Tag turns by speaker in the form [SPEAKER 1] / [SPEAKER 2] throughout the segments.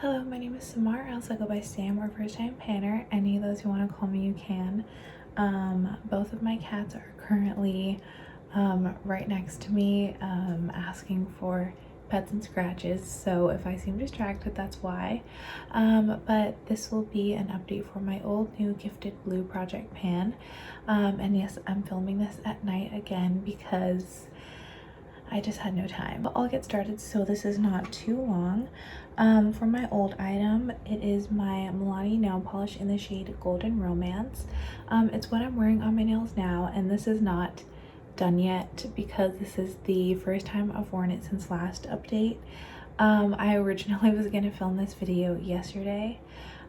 [SPEAKER 1] Hello, my name is Samar. I also go by Sam or First Time Panner. Any of those who want to call me, you can. Both of my cats are currently right next to me asking for pets and scratches, so if I seem distracted, that's why. But this will be an update for my old new gifted blue project pan. And yes, I'm filming this at night again because I just had no time. But I'll get started so this is not too long. For my old item, it is my Milani nail polish in the shade Golden Romance. It's what I'm wearing on my nails now, and this is not done yet because this is the first time I've worn it since last update. I originally was gonna film this video yesterday,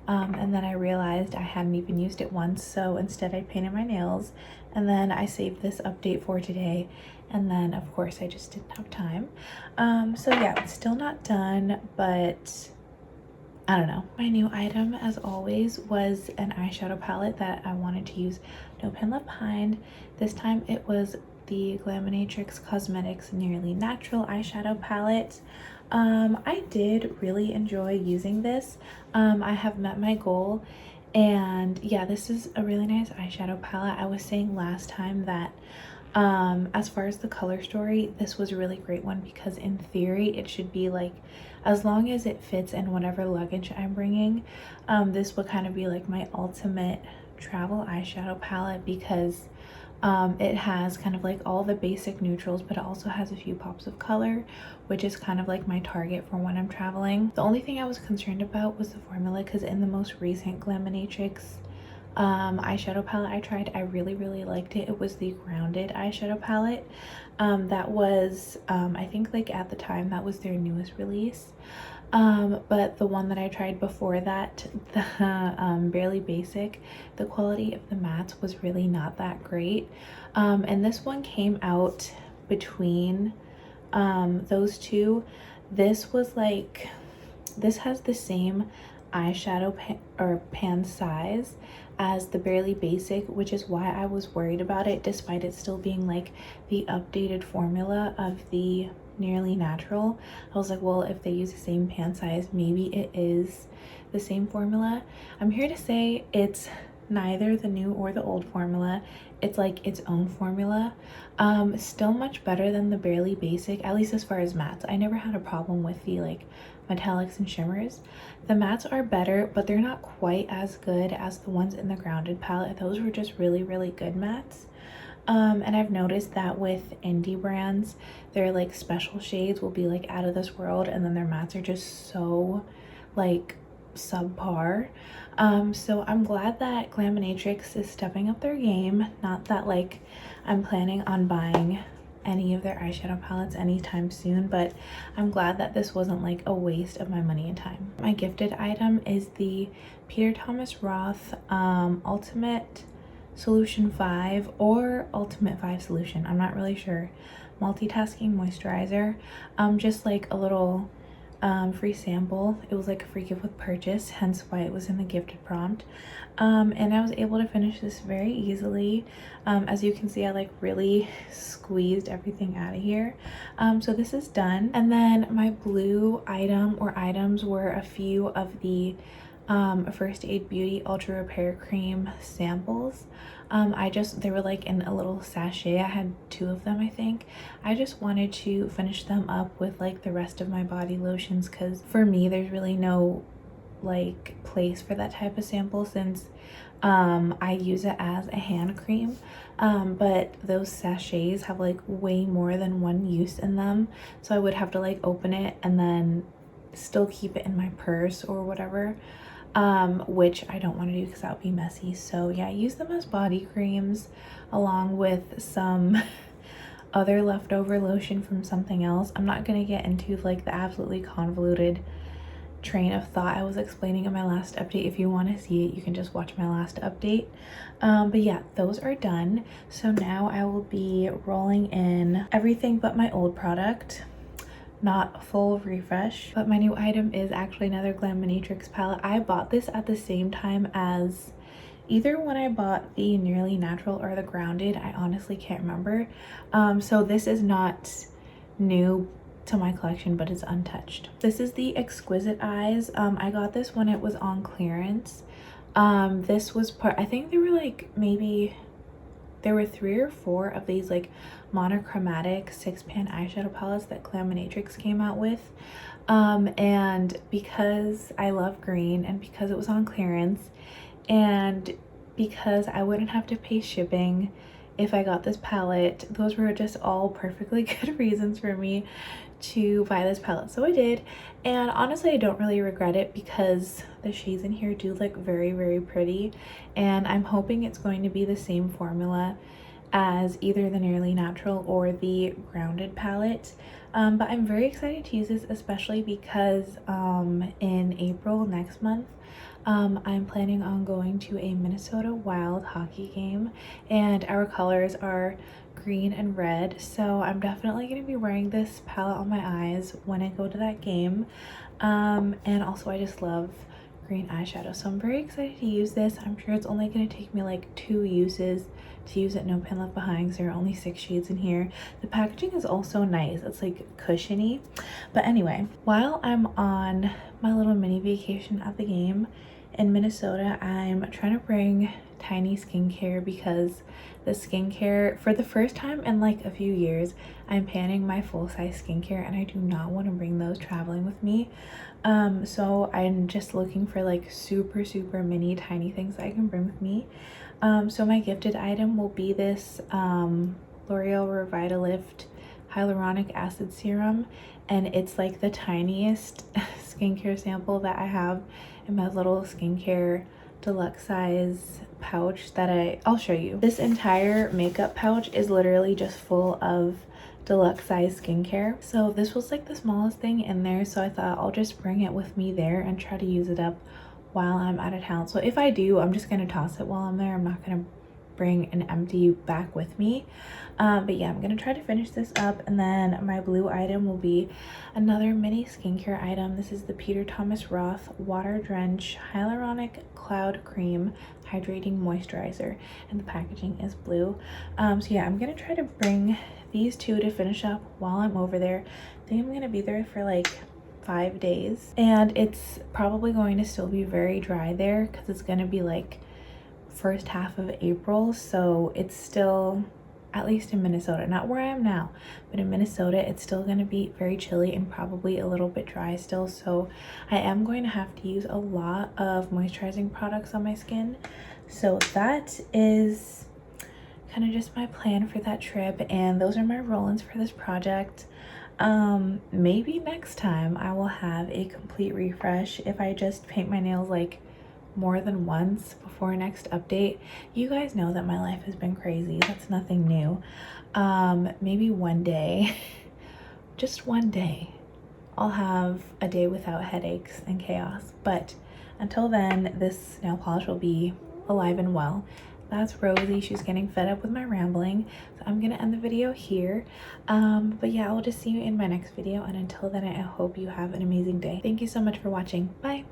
[SPEAKER 1] and then I realized I hadn't even used it once, so instead I painted my nails, and then I saved this update for today, and then of course I just didn't have time. So yeah, it's still not done, but I don't know. My new item, as always, was an eyeshadow palette that I wanted to use no pen left behind. This time it was the Glaminatrix Cosmetics Nearly Natural eyeshadow palette. I did really enjoy using this. I have met my goal, and yeah, this is a really nice eyeshadow palette. I was saying last time that as far as the color story, this was a really great one because in theory it should be like, as long as it fits in whatever luggage I'm bringing, this would kind of be like my ultimate travel eyeshadow palette because it has kind of like all the basic neutrals, but it also has a few pops of color, which is kind of like my target for when I'm traveling. The only thing I was concerned about was the formula, because in the most recent Glaminatrix eyeshadow palette I tried, I really liked it. It was the Grounded eyeshadow palette. That was I think like at the time that was their newest release. But the one that I tried before that, the Barely Basic, the quality of the mattes was really not that great. And this one came out between those two. This was like, this has the same eyeshadow pan size as the Barely Basic, which is why I was worried about it, despite it still being like the updated formula of the Nearly Natural. I was like, well, if they use the same pan size, maybe it is the same formula. I'm here to say it's neither the new or the old formula. It's like its own formula. Still much better than the Barely Basic, at least as far as mattes. I never had a problem with the like metallics and shimmers. The mattes are better, but they're not quite as good as the ones in the Grounded palette. Those were just really good mattes. And I've noticed that with indie brands, their like special shades will be like out of this world, and then their mattes are just so like subpar. So I'm glad that Glaminatrix is stepping up their game. Not that like I'm planning on buying any of their eyeshadow palettes anytime soon, but I'm glad that this wasn't like a waste of my money and time. My gifted item is the Peter Thomas Roth Ultimate Solution 5 or Ultimate 5 Solution, I'm not really sure, multitasking moisturizer. Just like a little free sample. It was like a free gift with purchase, hence why it was in the gifted prompt. And I was able to finish this very easily. As you can see, I like really squeezed everything out of here. So this is done. And then my blue item or items were a few of the First Aid Beauty Ultra Repair Cream samples. They were like in a little sachet. I had 2 of them, I think. I just wanted to finish them up with like the rest of my body lotions, because for me there's really no like place for that type of sample since I use it as a hand cream. But those sachets have like way more than one use in them, so I would have to like open it and then still keep it in my purse or whatever, which I don't want to do because that would be messy. So yeah, I use them as body creams along with some other leftover lotion from something else. I'm not gonna get into like the absolutely convoluted train of thought I was explaining in my last update. If you want to see it, you can just watch my last update. But yeah, those are done. So now I will be rolling in everything but my old product. Not a full refresh, but my new item is actually another Glaminatrix palette. I bought this at the same time as either when I bought the Nearly Natural or the Grounded. I honestly can't remember. So this is not new to my collection, but it's untouched. This is the Exquisite Eyes. I got this when it was on clearance. This was part, I think there were like maybe there were 3 or 4 of these like monochromatic 6-pan eyeshadow palettes that Glaminatrix came out with. And because I love green and because it was on clearance and because I wouldn't have to pay shipping if I got this palette, those were just all perfectly good reasons for me to buy this palette. So I did, and honestly I don't really regret it because the shades in here do look very, very pretty, and I'm hoping it's going to be the same formula as either the Nearly Natural or the Grounded palette. But I'm very excited to use this, especially because in April next month I'm planning on going to a Minnesota Wild hockey game, and our colors are green and red, so I'm definitely going to be wearing this palette on my eyes when I go to that game. And also I just love green eyeshadow, so I'm very excited to use this. I'm sure it's only going to take me like 2 uses to use it, no pin left behind, because there are only 6 shades in here. The packaging is also nice, it's like cushiony. But anyway, while I'm on my little mini vacation at the game in Minnesota, I'm trying to bring tiny skincare because the skincare, for the first time in like a few years, I'm panning my full-size skincare and I do not want to bring those traveling with me. So I'm just looking for like super mini tiny things that I can bring with me. So my gifted item will be this L'Oreal Revitalift Hyaluronic Acid Serum, and it's like the tiniest skincare sample that I have in my little skincare deluxe size pouch that I'll show you. This entire makeup pouch is literally just full of deluxe size skincare. So this was like the smallest thing in there, so I thought I'll just bring it with me there and try to use it up while I'm out of town. So if I do, I'm just gonna toss it while I'm there. I'm not gonna bring an empty back with me. But yeah, I'm gonna try to finish this up, and then my blue item will be another mini skincare item. This is the Peter Thomas Roth Water Drench Hyaluronic Cloud Cream Hydrating Moisturizer, and the packaging is blue. So yeah, I'm gonna try to bring these 2 to finish up while I'm over there. I think I'm gonna be there for like 5 days, and it's probably going to still be very dry there because it's gonna be like first half of April, so it's still, at least in Minnesota, not where I am now, but in Minnesota, it's still going to be very chilly and probably a little bit dry still. So I am going to have to use a lot of moisturizing products on my skin. So that is kind of just my plan for that trip, and those are my roll-ins for this project. Maybe next time I will have a complete refresh if I just paint my nails like more than once before next update. You guys know that my life has been crazy, that's nothing new. Maybe one day, just one day, I'll have a day without headaches and chaos, but until then this nail polish will be alive and well. That's Rosie, she's getting fed up with my rambling, so I'm gonna end the video here. But yeah, I'll just see you in my next video, and until then I hope you have an amazing day. Thank you so much for watching. Bye.